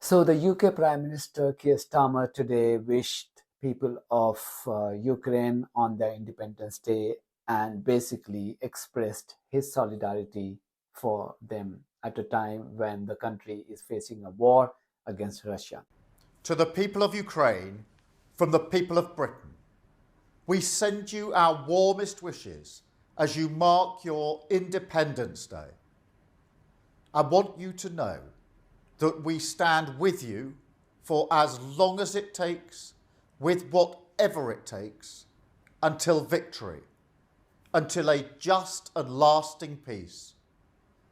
So the UK Prime Minister Keir Starmer today wished people of Ukraine on their Independence Day and basically expressed his solidarity for them at a time when the country is facing a war against Russia. To the people of Ukraine, from the people of Britain, we send you our warmest wishes as you mark your Independence Day. I want you to know that we stand with you for as long as it takes, with whatever it takes, until victory, until a just and lasting peace.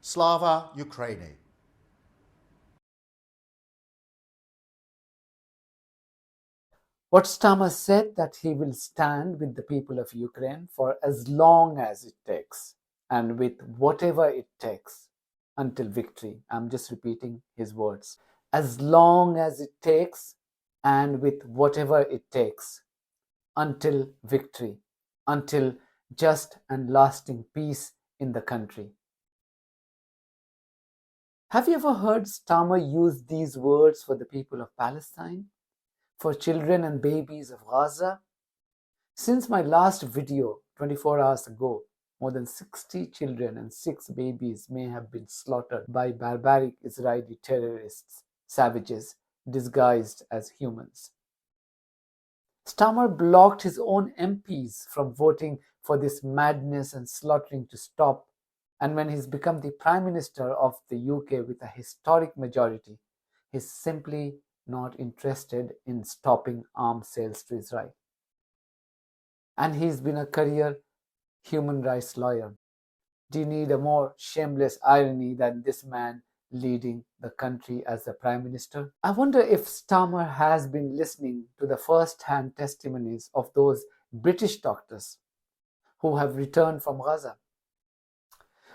Slava Ukraini. What Starmer said that he will stand with the people of Ukraine for as long as it takes and with whatever it takes until victory. I'm just repeating his words. As long as it takes and with whatever it takes until victory, until just and lasting peace in the country. Have you ever heard Starmer use these words for the people of Palestine? For children and babies of Gaza? Since my last video 24 hours ago, more than 60 children and 6 babies may have been slaughtered by barbaric Israeli terrorists, savages disguised as humans. Starmer blocked his own MPs from voting for this madness and slaughtering to stop, and when he's become the Prime Minister of the UK with a historic majority, he's simply not interested in stopping arms sales to Israel. And he's been a career human rights lawyer. Do you need a more shameless irony than this man leading the country as the Prime Minister? I wonder if Starmer has been listening to the first-hand testimonies of those British doctors who have returned from Gaza.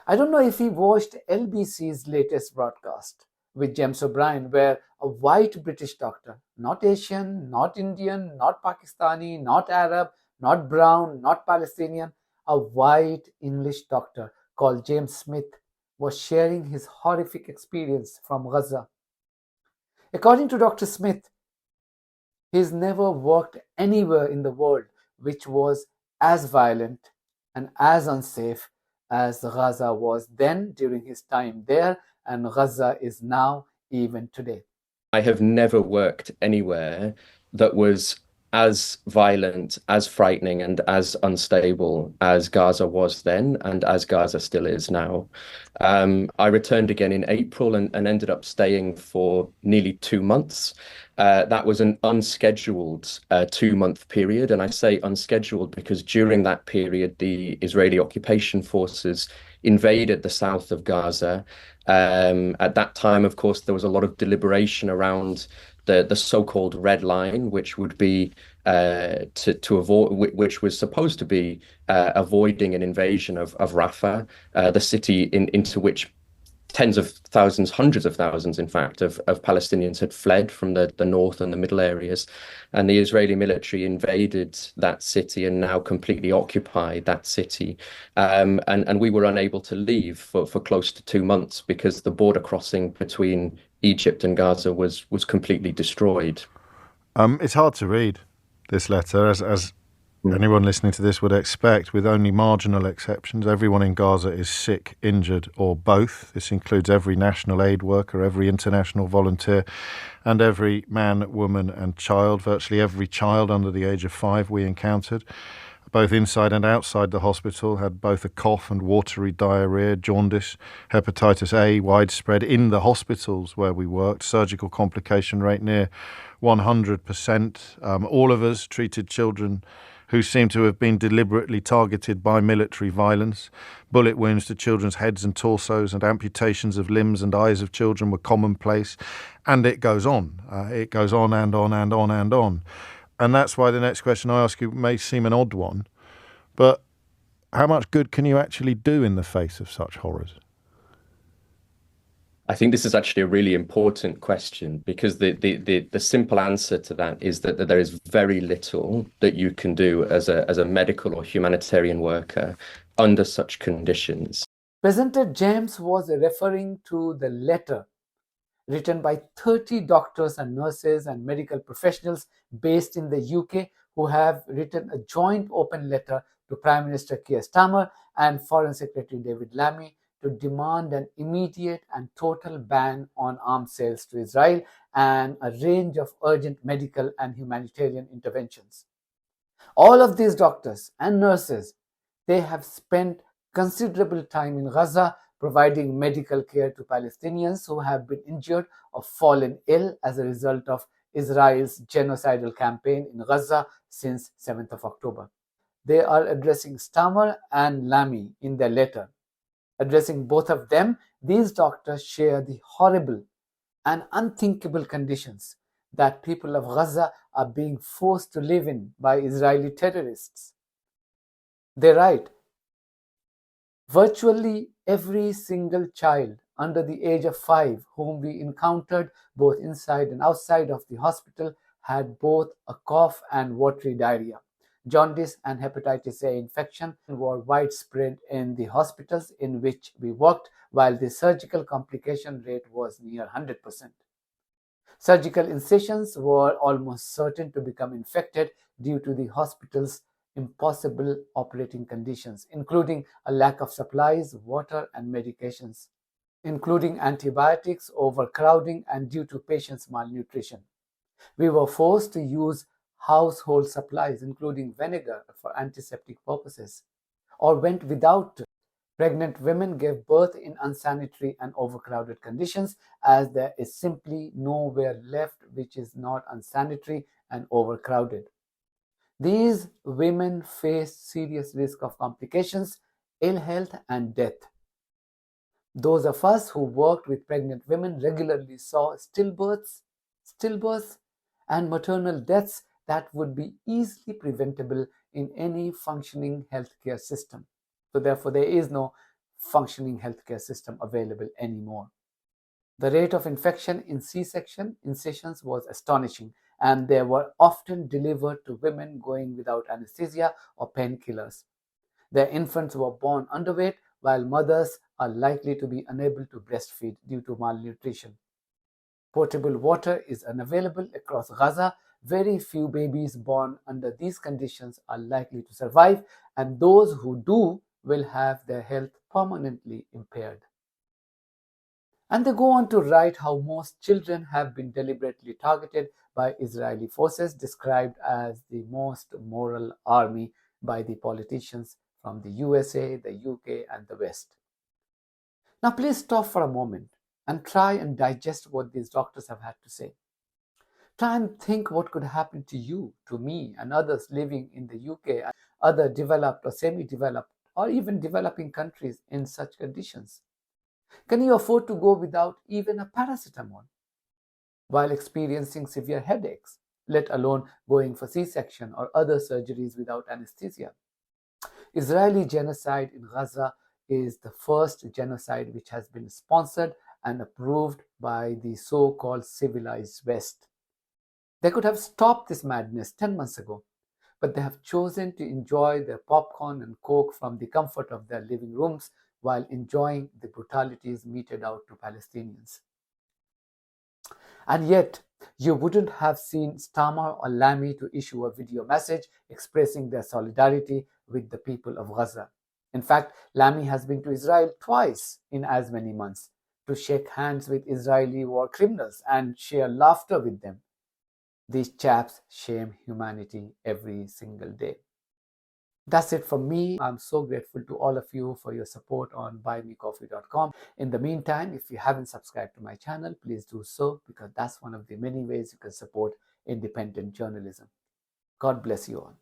I don't know if he watched LBC's latest broadcast with James O'Brien, where a white British doctor, not Asian, not Indian, not Pakistani, not Arab, not brown, not Palestinian, a white English doctor called James Smith was sharing his horrific experience from Gaza. According to Dr. Smith, he's never worked anywhere in the world which was as violent and as unsafe as Gaza was then during his time there, and Gaza is now even today. I have never worked anywhere that was as violent, as frightening, and as unstable as Gaza was then, and as Gaza still is now. I returned again in April and ended up staying for nearly 2 months. That was an unscheduled 2-month period, and I say unscheduled because during that period, the Israeli occupation forces invaded the south of Gaza. At that time, of course, there was a lot of deliberation around the so-called red line, which would be to avoid, which was supposed to be avoiding an invasion of Rafah, the city into which tens of thousands, hundreds of thousands, in fact, of Palestinians had fled from the north and the middle areas. And the Israeli military invaded that city and now completely occupied that city. And we were unable to leave for close to 2 months because the border crossing between Egypt and Gaza was completely destroyed. It's hard to read this letter, as anyone listening to this would expect, with only marginal exceptions. Everyone in Gaza is sick, injured, or both. This includes every national aid worker, every international volunteer, and every man, woman, and child. Virtually every child under the age of 5 we encountered, both inside and outside the hospital, had both a cough and watery diarrhea, jaundice, hepatitis A, widespread in the hospitals where we worked, surgical complication rate near 100%. All of us treated children who seem to have been deliberately targeted by military violence. Bullet wounds to children's heads and torsos and amputations of limbs and eyes of children were commonplace. And it goes on. It goes on and on and on and on. And that's why the next question I ask you may seem an odd one, but how much good can you actually do in the face of such horrors? I think this is actually a really important question because the simple answer to that is that there is very little that you can do as a medical or humanitarian worker under such conditions. Presenter James was referring to the letter written by 30 doctors and nurses and medical professionals based in the UK, who have written a joint open letter to Prime Minister Keir Starmer and Foreign Secretary David Lammy to demand an immediate and total ban on arms sales to Israel and a range of urgent medical and humanitarian interventions. All of these doctors and nurses, they have spent considerable time in Gaza providing medical care to Palestinians who have been injured or fallen ill as a result of Israel's genocidal campaign in Gaza since 7th of October. They are addressing Starmer and Lammy in their letter. Addressing both of them, these doctors share the horrible and unthinkable conditions that people of Gaza are being forced to live in by Israeli terrorists. They write, virtually every single child under the age of 5 whom we encountered both inside and outside of the hospital had both a cough and watery diarrhea. Jaundice and hepatitis A infection were widespread in the hospitals in which we worked, while the surgical complication rate was near 100%. Surgical incisions were almost certain to become infected due to the hospital's impossible operating conditions, including a lack of supplies, water, and medications, including antibiotics, overcrowding, and due to patients' malnutrition. We were forced to use household supplies, including vinegar, for antiseptic purposes, or went without. Pregnant women gave birth in unsanitary and overcrowded conditions, as there is simply nowhere left which is not unsanitary and overcrowded. These women face serious risk of complications, ill health, and death. Those of us who worked with pregnant women regularly saw stillbirths, and maternal deaths that would be easily preventable in any functioning healthcare system. So therefore, there is no functioning healthcare system available anymore. The rate of infection in C-section incisions was astonishing, and they were often delivered to women going without anesthesia or painkillers. Their infants were born underweight, while mothers are likely to be unable to breastfeed due to malnutrition. Potable water is unavailable across Gaza. Very few babies born under these conditions are likely to survive, and those who do will have their health permanently impaired. And they go on to write how most children have been deliberately targeted by Israeli forces, described as the most moral army by the politicians from the USA, the UK, and the West. Now, please stop for a moment and try and digest what these doctors have had to say. Try and think what could happen to you, to me, and others living in the UK and other developed or semi-developed or even developing countries in such conditions. Can you afford to go without even a paracetamol while experiencing severe headaches, let alone going for C-section or other surgeries without anesthesia? Israeli genocide in Gaza is the first genocide which has been sponsored and approved by the so-called civilized West. They could have stopped this madness 10 months ago, but they have chosen to enjoy their popcorn and coke from the comfort of their living rooms while enjoying the brutalities meted out to Palestinians. And yet, you wouldn't have seen Starmer or Lammy to issue a video message expressing their solidarity with the people of Gaza. In fact, Lammy has been to Israel twice in as many months to shake hands with Israeli war criminals and share laughter with them. These chaps shame humanity every single day. That's it from me. I'm so grateful to all of you for your support on buymecoffee.com. In the meantime, if you haven't subscribed to my channel, please do so, because that's one of the many ways you can support independent journalism. God bless you all.